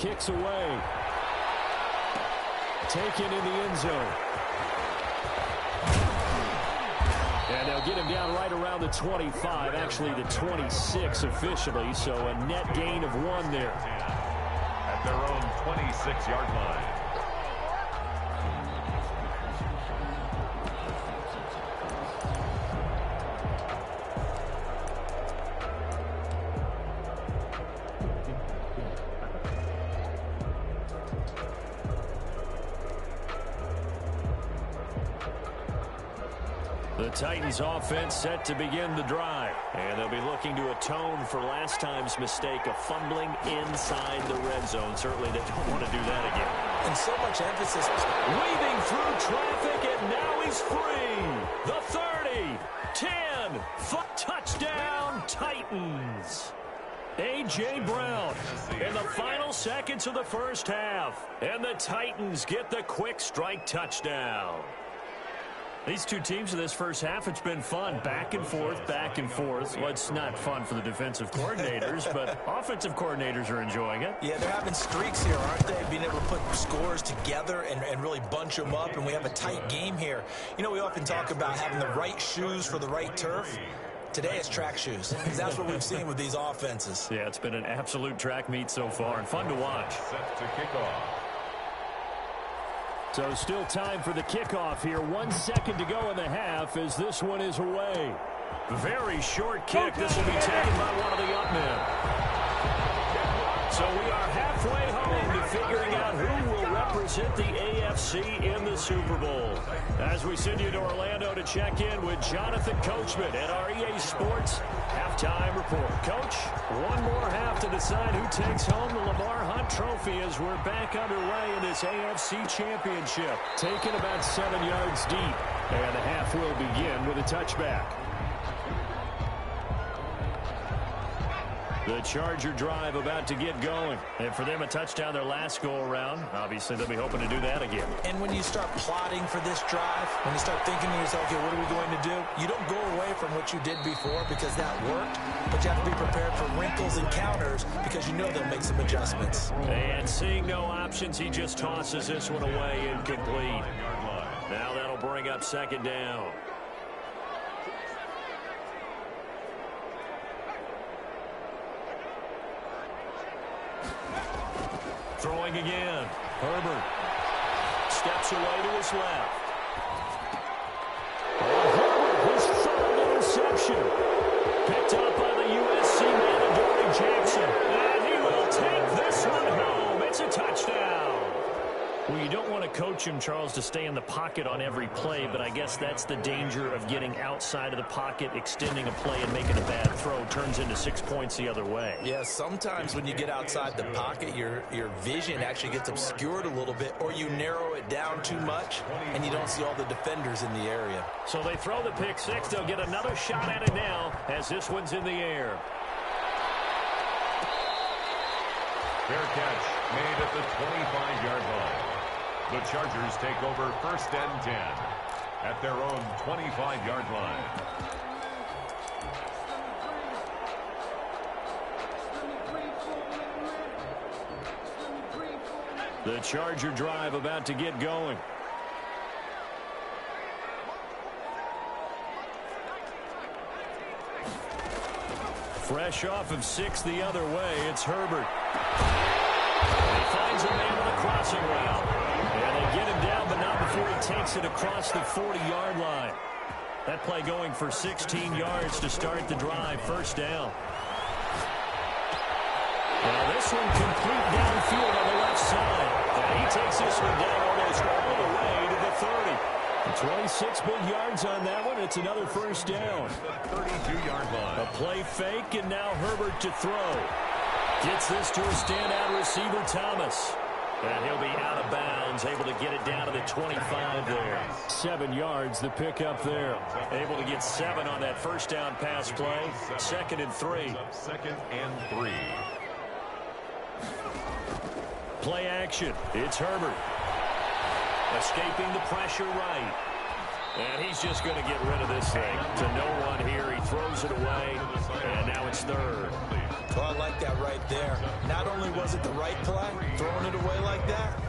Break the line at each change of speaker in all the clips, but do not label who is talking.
kicks away. Taken in the end zone. And they'll get him down right around the 25, actually the 26 officially, so a net gain of 1 there.
At their own 26-yard line.
The Titans offense set to begin the drive. And they'll be looking to atone for last time's mistake of fumbling inside the red zone. Certainly they don't want to do that again.
And so much emphasis.
Weaving through traffic, and now he's free. The 30, 10, touchdown Titans. A.J. Brown in the final seconds of the first half. And the Titans get the quick strike touchdown. These two teams in this first half, it's been fun. Back and forth, back and forth. Well, it's not fun for the defensive coordinators, but offensive coordinators are enjoying it.
Yeah, they're having streaks here, aren't they? Being able to put scores together and really bunch them up, and we have a tight game here. You know, we often talk about having the right shoes for the right turf. Today it's track shoes, because that's what we've seen with these offenses.
Yeah, it's been an absolute track meet so far, and fun to watch.
Set to kick off.
So still time for the kickoff here. 1 second to go in the half as this one is away. Very short kick. This will be taken by one of the up men. So we are halfway home to figuring out who will represent the AFC in the Super Bowl. As we send you to Orlando to check in with Jonathan Coachman at our EA Sports Halftime Report. Coach, one more half to decide who takes home the Lamar Hunt Trophy as we're back underway in this AFC Championship. Taken about 7 yards deep, and the half will begin with a touchback. The Charger drive about to get going. And for them, a touchdown their last go-around. Obviously, they'll be hoping to do that again.
And when you start plotting for this drive, when you start thinking to yourself, okay, what are we going to do? You don't go away from what you did before because that worked, but you have to be prepared for wrinkles and counters because you know they'll make some adjustments.
And seeing no options, he just tosses this one away incomplete. Now that'll bring up second down. Throwing again. Herbert steps away to his left. Herbert, his third interception. Picked up by the USC man, Adoree Jackson. And he will take this one home. It's a touchdown. Well, you don't want to coach him, Charles, to stay in the pocket on every play, but I guess that's the danger of getting outside of the pocket, extending a play, and making a bad throw. Turns into 6 points the other way.
Yeah, sometimes when you get outside the pocket, your vision actually gets obscured a little bit, or you narrow it down too much, and you don't see all the defenders in the area.
So they throw the pick six. They'll get another shot at it now as this one's in the air.
Fair catch made at the 25-yard line. The Chargers take over 1st and 10 at their own 25-yard line.
The Charger drive about to get going. Fresh off of 6 the other way, it's Herbert. He finds a man on the crossing route. And they get him down, but not before he takes it across the 40-yard line. That play going for 16 yards to start the drive. First down. Now this one complete downfield on the left side. And he takes this one down almost all the way to the 30. 26 big yards on that one. It's another first down.
32-yard line.
A play fake, and now Herbert to throw. Gets this to a standout receiver, Thomas. And he'll be out of bounds, able to get it down to the 25 there. 7 yards, the pickup there. Able to get 7 on that first down pass play. 2nd and 3.
2nd and 3.
Play action. It's Herbert. Escaping the pressure right. And he's just going to get rid of this thing to no one here. He throws it away, and now it's third.
Well, I like that right there. Not only was it the right play, throwing it away like that,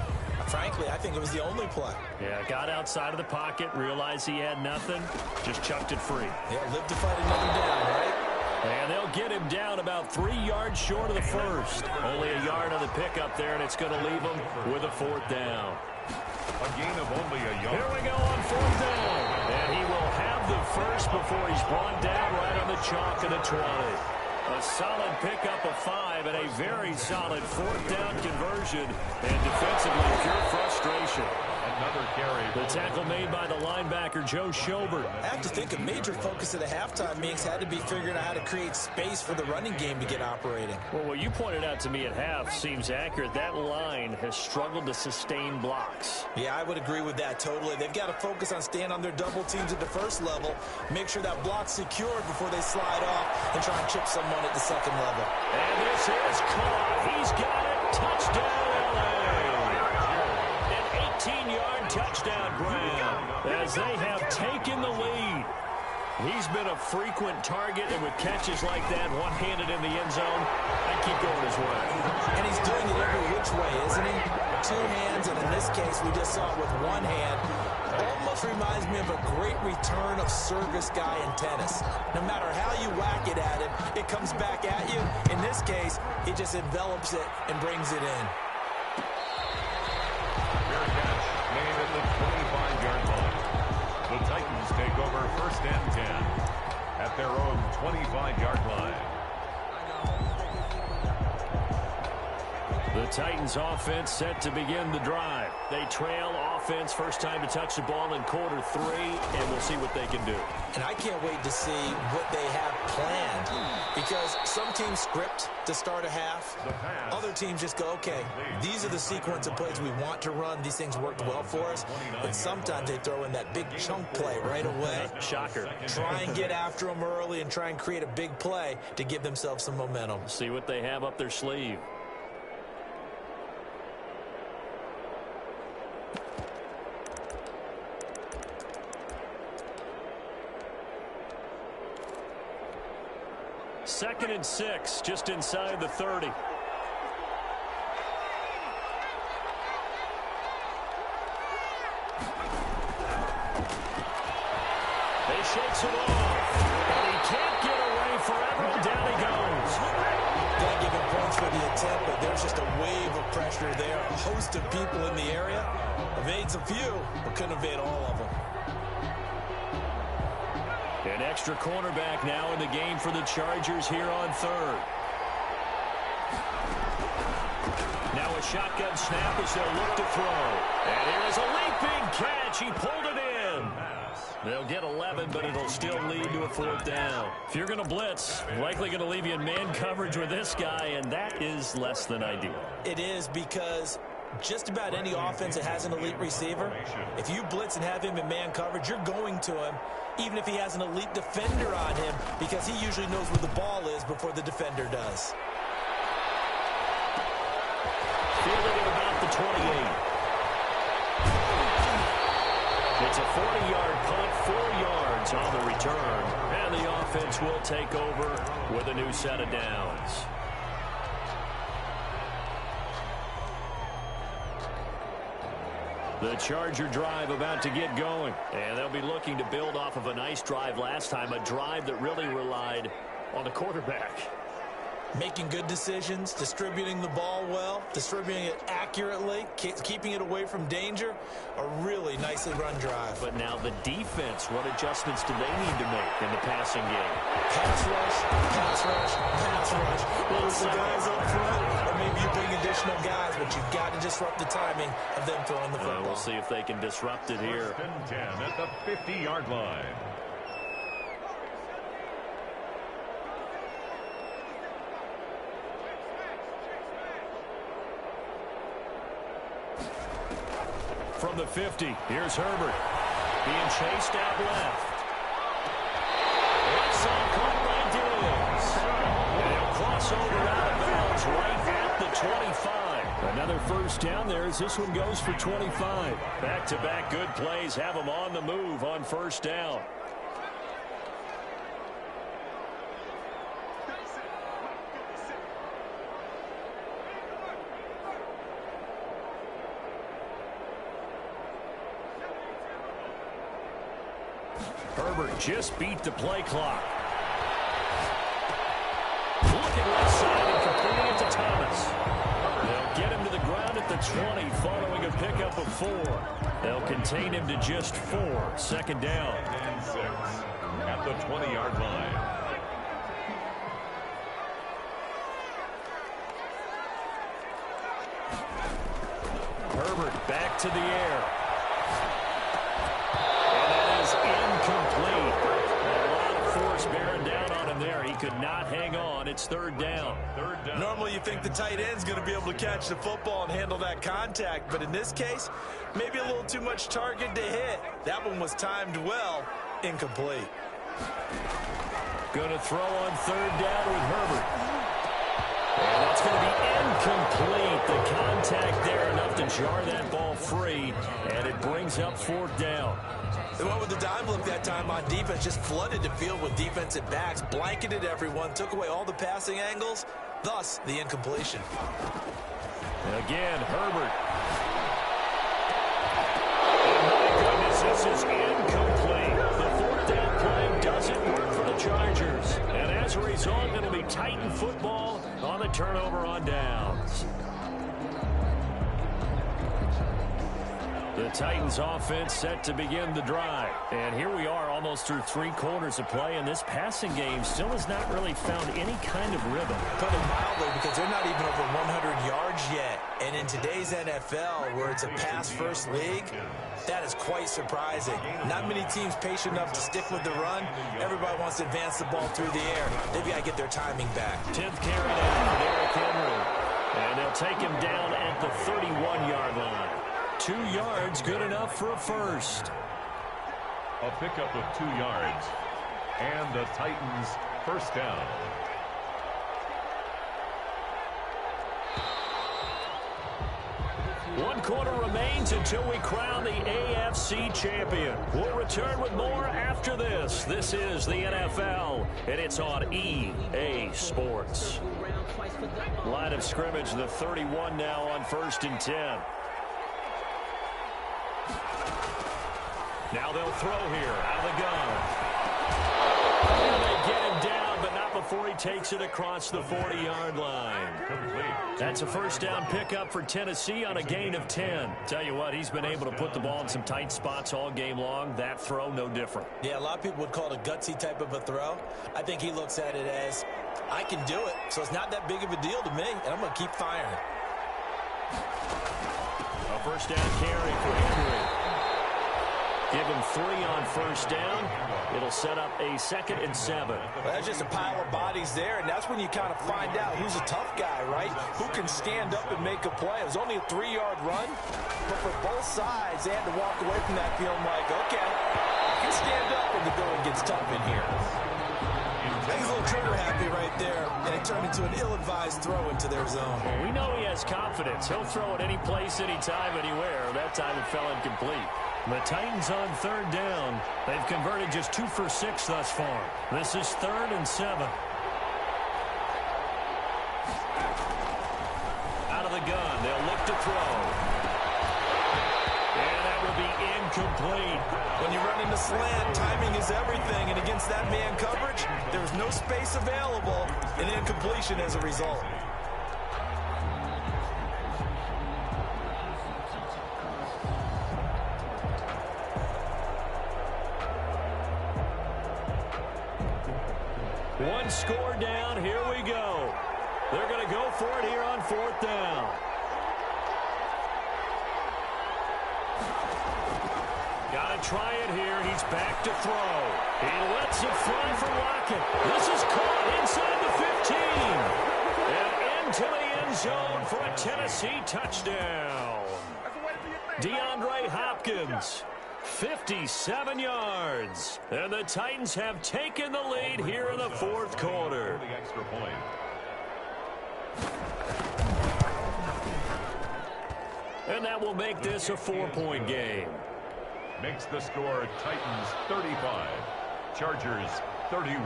frankly, I think it was the only play.
Yeah, got outside of the pocket, realized he had nothing, just chucked it free.
Yeah, live to fight another down, right?
And they'll get him down about 3 yards short of the first. Only a yard on the pickup there, and it's going to leave him with a fourth down.
A gain of only a yard.
Here we go on fourth down. And he will have the first before he's brought down right on the chalk of the 20. A solid pickup of 5 and a very solid fourth down conversion. And defensively, pure frustration.
Another carry.
The tackle made by the linebacker, Joe Schobert.
I have to think a major focus of the halftime meetings had to be figuring out how to create space for the running game to get operating.
Well, what you pointed out to me at half seems accurate. That line has struggled to sustain blocks.
Yeah, I would agree with that totally. They've got to focus on staying on their double teams at the first level, make sure that block's secured before they slide off and try and chip someone at the second level.
And this is caught. He's got it. Touchdown, LA. 18-yard touchdown grab as they have taken the lead. He's been a frequent target, and with catches like that, one-handed in the end zone, I'd keep going his way.
And he's doing it every which way, isn't he? Two hands, and in this case, we just saw it with one hand. Almost reminds me of a great return of service guy in tennis. No matter how you whack it at him, it comes back at you. In this case, he just envelops it and brings it in.
Made at the 25-yard line. The Titans take over first and 10 at their own 25-yard line.
The Titans offense set to begin the drive. They trail offense, first time to touch the ball in quarter 3, and we'll see what they can do.
And I can't wait to see what they have planned, because some teams script to start a half. Other teams just go, okay, these are the sequence of plays we want to run. These things worked well for us. And sometimes they throw in that big chunk play right away.
Shocker.
Try and get after them early and try and create a big play to give themselves some momentum.
See what they have up their sleeve. Second and 6, just inside the 30. They shakes it off, and he can't get away forever, and down he goes.
Gotta give him points for the attempt, but there's just a wave of pressure there. A host of people in the area. Evades a few, but couldn't evade all of them.
An extra cornerback now in the game for the Chargers here on third. Now a shotgun snap as they'll look to throw. And here is a leaping catch. He pulled it in. They'll get 11, but it'll still lead to a fourth down. If you're going to blitz, likely going to leave you in man coverage with this guy, and that is less than ideal.
It is, because just about any offense that has an elite receiver, if you blitz and have him in man coverage, you're going to him, even if he has an elite defender on him, because he usually knows where the ball is before the defender does.
Fielding at about the 28. It's a 40-yard punt, 4 yards on the return, and the offense will take over with a new set of downs. The Charger drive about to get going, and they'll be looking to build off of a nice drive last time, a drive that really relied on the quarterback.
Making good decisions, distributing the ball well, distributing it accurately, keeping it away from danger. A really nicely run drive.
But now the defense, what adjustments do they need to make in the passing game?
Pass rush, pass rush, pass rush. Those the guys up front, or maybe you bring additional guys, but you've got to disrupt the timing of them throwing the football.
We'll see if they can disrupt it here.
First and 10 at the 50-yard line.
From the 50, here's Herbert. Being chased out left. It's caught by Diggs. And he'll cross over out of bounds right at the 25. Another first down there as this one goes for 25. Back-to-back good plays have them on the move on first down. Herbert just beat the play clock. Looking right side and completing it to Thomas. They'll get him to the ground at the 20 following a pickup of 4. They'll contain him to just 4. Second down.
And 6 at the 20-yard line.
Herbert back to the air. And that is incomplete. A lot of force bearing down on him there. He could not hang on. It's third down.
Normally you think the tight end's going to be able to catch the football and handle that contact, but in this case, maybe a little too much target to hit. That one was timed well. Incomplete.
Going to throw on third down with Herbert. And that's going to be incomplete. The contact there enough to jar that ball free, and it brings up fourth down.
They went with the dime look that time on defense, just flooded the field with defensive backs, blanketed everyone, took away all the passing angles, thus the incompletion.
Again, Herbert. And my goodness, this is incomplete. The fourth down play doesn't work for the Chargers. And as a result, it'll be Titan football on the turnover on downs. The Titans offense set to begin the drive. And here we are almost through 3 quarters of play, and this passing game still has not really found any kind of rhythm.
Put it mildly, because they're not even over 100 yards yet. And in today's NFL, where it's a pass-first league, that is quite surprising. Not many teams patient enough to stick with the run. Everybody wants to advance the ball through the air. They've got to get their timing back.
10th carry down for Derrick Henry. And they'll take him down at the 31-yard line. 2 yards, good enough for a first.
A pickup of 2 yards. And the Titans first down.
One quarter remains until we crown the AFC champion. We'll return with more after this. This is the NFL, and it's on EA Sports. Line of scrimmage, the 31 now on 1st and 10. Now they'll throw here out of the gun. And they get him down, but not before he takes it across the 40-yard line. That's a first down pickup for Tennessee on a gain of 10. Tell you what, he's been able to put the ball in some tight spots all game long. That throw, no different.
Yeah, a lot of people would call it a gutsy type of a throw. I think he looks at it as, I can do it, so it's not that big of a deal to me, and I'm going to keep firing.
A first down carry for Henry. Give him 3 on first down. It'll set up a 2nd and 7.
Well, that's just a pile of bodies there, and that's when you kind of find out who's a tough guy, right? Who can stand up and make a play. It was only a 3-yard run, but for both sides, they had to walk away from that feeling like, okay, I can stand up when the going gets tough in here. He's a little trigger happy right there, and it turned into an ill-advised throw into their zone.
Well, we know he has confidence. He'll throw it any place, anytime, anywhere. That time it fell incomplete. The Titans on third down. They've converted just 2 for 6 thus far. This is 3rd and 7. Out of the gun, they'll look to throw. And that will be incomplete.
When you run into slant, timing is everything, and against that man coverage, there's no space available, and incompletion as a result.
One score down, here we go. They're going to go for it here on 4th down. Got to try it here. He's back to throw. He lets it fly for Lockett. This is caught inside the 15. And into the end zone for a Tennessee touchdown. DeAndre Hopkins. 57 yards. And the Titans have taken the lead here in the 4th quarter. And that will make this a 4-point game.
Makes the score Titans 35, Chargers 31.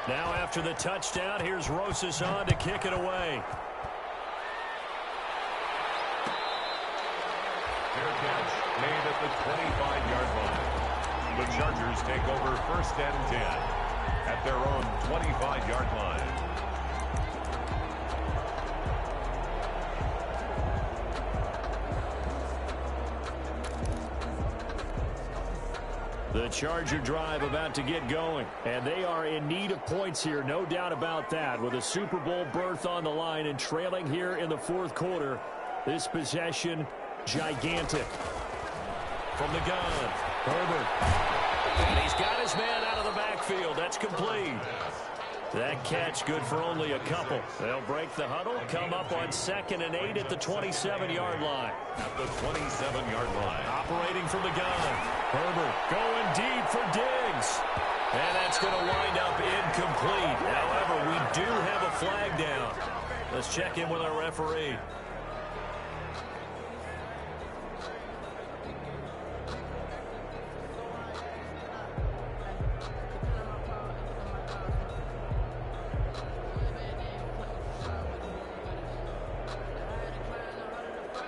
Now after the touchdown, here's Rosas on to kick it away.
Fair catch made at the 25-yard line. The Chargers take over 1st and 10 at their own 25-yard line.
The Charger drive about to get going, and they are in need of points here, no doubt about that. With a Super Bowl berth on the line and trailing here in the 4th quarter, this possession gigantic. From the gun, Herbert. And he's got his man out of the backfield. That's complete. That catch good for only a couple. They'll break the huddle, come up on 2nd and 8 at the 27-yard line.
At the 27-yard line.
Operating from the gun. Herbert going deep for Diggs. And that's going to wind up incomplete. However, we do have a flag down. Let's check in with our referee.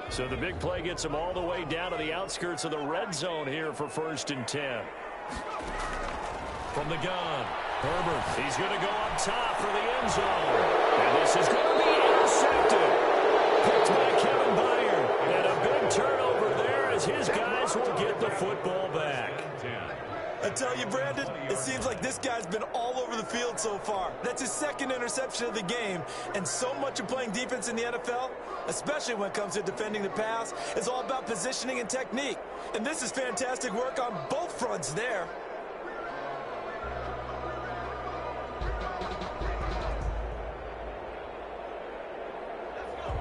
So the big play gets him all the way down to the outskirts of the red zone here for 1st and 10. From the gun, Herbert. He's going to go up top for the end zone. And this is going to be intercepted. Picked by Kevin Byard. And a big turnover there as his guys will get the football back.
I tell you, Brandon, it seems like this guy's been all over the field so far. That's his 2nd interception of the game. And so much of playing defense in the NFL, especially when it comes to defending the pass, is all about positioning and technique. And this is fantastic work on both fronts there.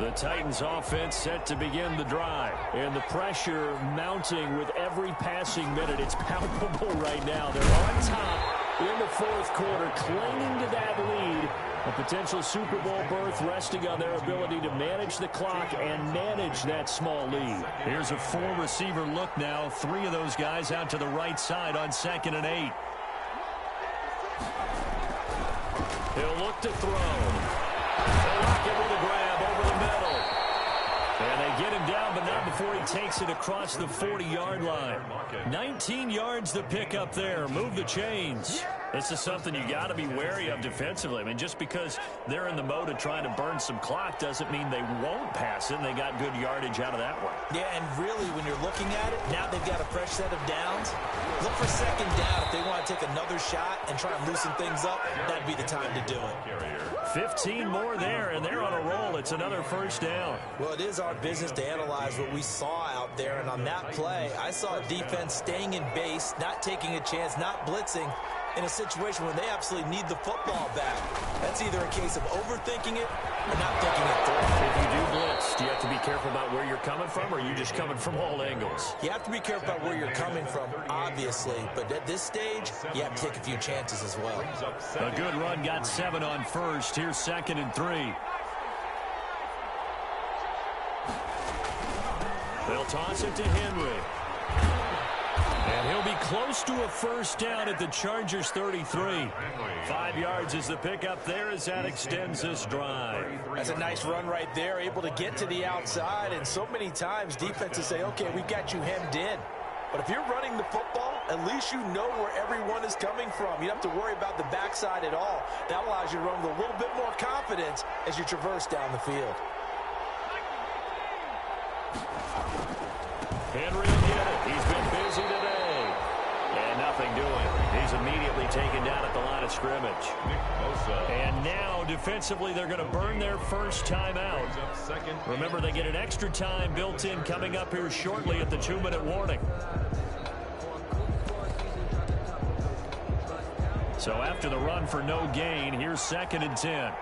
The Titans offense set to begin the drive. And the pressure mounting with every passing minute. It's palpable right now. They're on top in the 4th quarter, clinging to that lead. A potential Super Bowl berth resting on their ability to manage the clock and manage that small lead. Here's a 4-receiver look now. 3 of those guys out to the right side on 2nd and 8. He'll look to throw. They'll lock it with a grab over the middle. And they get him down, but not before he takes it across the 40-yard line. 19 yards to pick up there. Move the chains. This is something you got to be wary of defensively. I mean, just because they're in the mode of trying to burn some clock doesn't mean they won't pass it. And they got good yardage out of that one.
Yeah, and really, when you're looking at it, now they've got a fresh set of downs. Look for 2nd down. If they want to take another shot and try and loosen things up, that'd be the time to do it.
15 more there, and they're on a roll. It's another 1st down.
Well, it is our business to analyze what we saw out there. And on that play, I saw a defense staying in base, not taking a chance, not blitzing, in a situation where they absolutely need the football back. That's either a case of overthinking it or not thinking it through.
If you do blitz, do you have to be careful about where you're coming from, or are you just coming from all angles?
You have to be careful about where you're coming from, obviously. But at this stage, you have to take a few chances as well.
A good run got 7 on 1st. Here's 2nd and 3. They'll toss it to Henry. And he'll be close to a 1st down at the Chargers 33. 5 yards is the pickup there as that extends this drive.
That's a nice run right there, able to get to the outside. And so many times defenses say, okay, we've got you hemmed in. But if you're running the football, at least you know where everyone is coming from. You don't have to worry about the backside at all. That allows you to run with a little bit more confidence as you traverse down the field.
Henry will get it. He's been busy today. And nothing doing. He's immediately taken down at the line of scrimmage. And now, defensively, they're going to burn their 1st time out. Remember, they get an extra time built in coming up here shortly at the 2-minute warning. So after the run for no gain, here's 2nd and 10.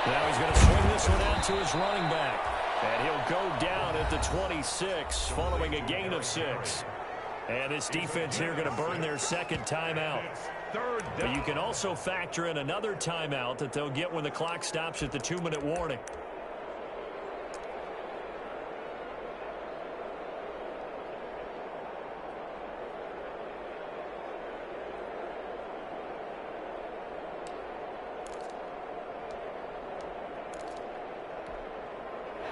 Now he's going to swing this one out to his running back. And he'll go down at the 26 following a gain of 6. And this defense here going to burn their second timeout. But you can also factor in another timeout that they'll get when the clock stops at the 2-minute warning.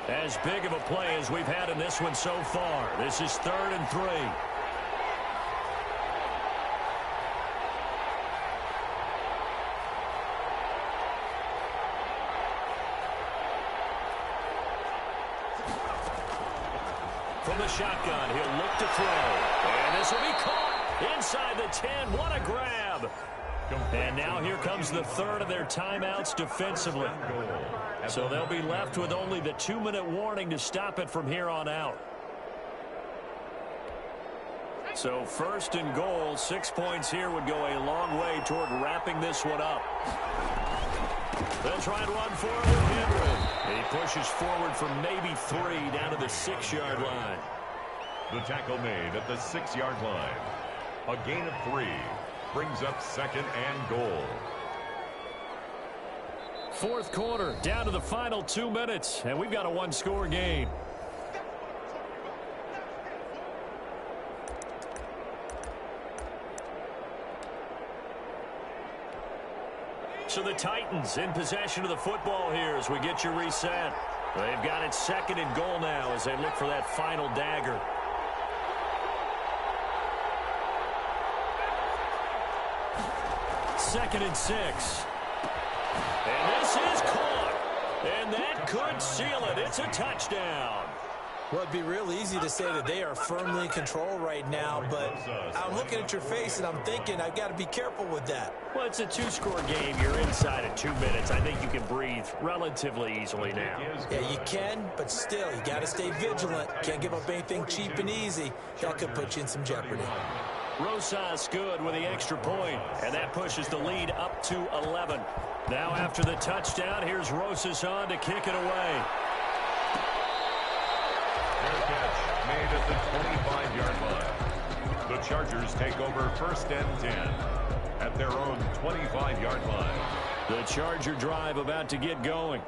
As big of a play as we've had in this one so far. This is 3rd and 3. From the shotgun, he'll look to throw. And this will be caught inside the 10. What a grab. And now here comes the third of their timeouts defensively. So they'll be left with only the 2-minute warning to stop it from here on out. So 1st and goal, 6 points here would go a long way toward wrapping this one up. They'll try and run for it with Henry. He pushes forward for maybe 3 down to the 6-yard line.
The tackle made at the 6-yard line. A gain of 3 brings up 2nd and goal.
4th quarter, down to the final 2 minutes, and we've got a 1-score game. So the Titans in possession of the football here as we get you reset. They've got it 2nd and goal now as they look for that final dagger. Second and 6. And this is caught. And that could seal it. It's a touchdown.
Well, it'd be real easy to say that they are firmly in control right now, but I'm looking at your face and I'm thinking I've got to be careful with that.
Well, it's a 2-score game. You're inside at 2 minutes. I think you can breathe relatively easily now.
Yeah, you can, but still, you got to stay vigilant. Can't give up anything cheap and easy. That could put you in some jeopardy.
Rosas good with the extra point, and that pushes the lead up to 11. Now after the touchdown, here's Rosas on to kick it away.
Fair catch made at the 25-yard line. The Chargers take over 1st and 10 at their own 25-yard line.
The Charger drive about to get going.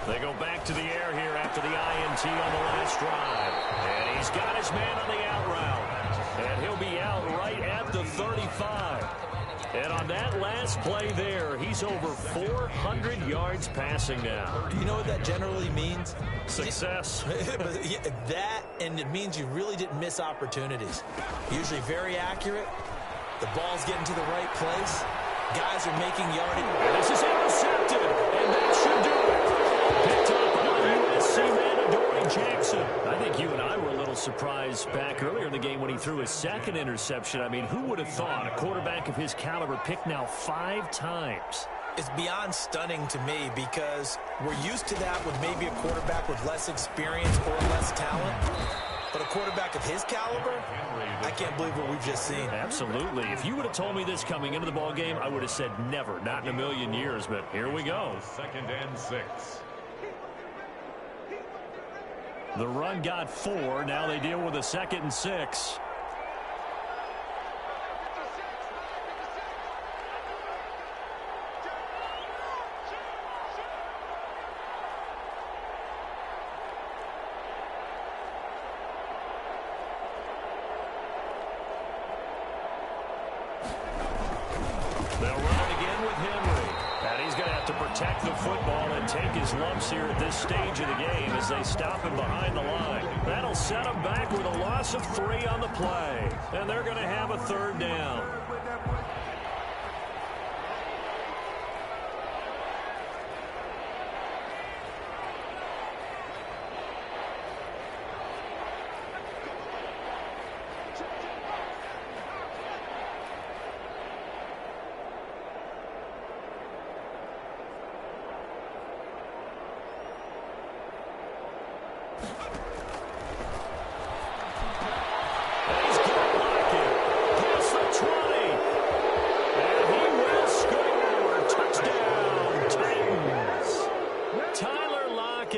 They go back to the air here after the INT on the last drive. And he's got his man on the out route. And he'll be out right at the 35. And on that last play there, he's over 400 yards passing now.
Do you know what that generally means?
Success.
That, and it means you really didn't miss opportunities. Usually very accurate. The ball's getting to the right place. Guys are making yardage.
And this is intercepted. And that should do it. Picked up by USC man Adoree Jackson. I think you and I were a little surprised back earlier in the game when he threw his 2nd interception. I mean, who would have thought a quarterback of his caliber picked now 5 times?
It's beyond stunning to me because we're used to that with maybe a quarterback with less experience or less talent. But a quarterback of his caliber, I can't believe what we've just seen.
Absolutely. If you would have told me this coming into the ball game, I would have said never, not in a million years. But here we go.
2nd and 6.
The run got 4. Now they deal with a 2nd and 6. They'll run it again with Henry. And he's going to have to protect the football and take his lumps here at this stage of the game as they stop him behind the line. That'll set him back with a loss of 3 on the play. And they're going to have a 3rd down. He's got like it. Past the 20.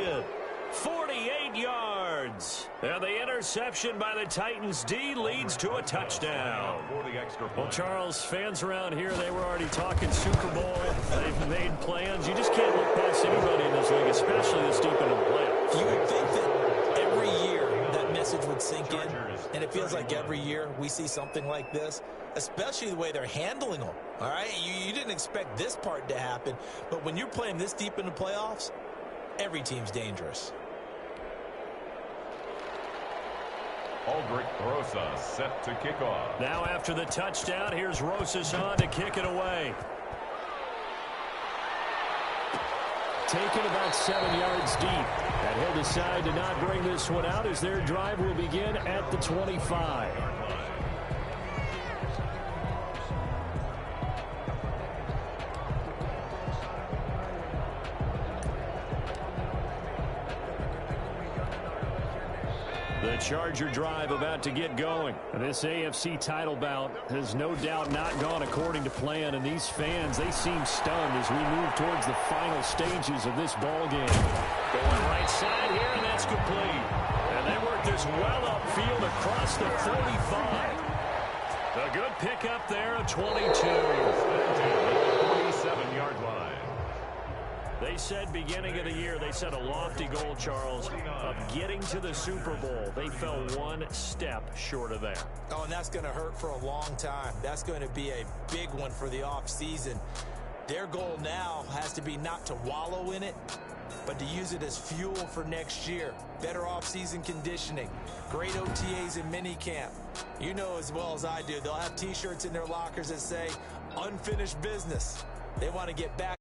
completed. 48 yards. And the interception by the Titans D leads to a touchdown. Well, Charles, fans around here, they were already talking Super Bowl. They've made plans. You just can't look past anybody in this league, especially this deep into the playoffs.
You would think that every year that message would sink in, and it feels like every year we see something like this, especially the way they're handling them. All right, you didn't expect this part to happen, but when you're playing this deep in the playoffs, every team's dangerous.
Aldrich Rosas set to kick off.
Now after the touchdown, here's Rosas on to kick it away. Taken about 7 yards deep. And he'll decide to not bring this one out as their drive will begin at the 25. The Charger drive about to get going. This AFC title bout has no doubt not gone according to plan, and these fans, they seem stunned as we move towards the final stages of this ball game. Going right side here, and that's complete. And they work this well upfield across the 35. A good pickup there, a 22.
47-yard line.
They said beginning of the year, they set a lofty goal, Charles, of getting to the Super Bowl. They fell one step short of that.
Oh, and that's going to hurt for a long time. That's going to be a big one for the offseason. Their goal now has to be not to wallow in it, but to use it as fuel for next year. Better offseason conditioning, great OTAs and minicamp. You know as well as I do, they'll have T-shirts in their lockers that say, unfinished business. They want to get back.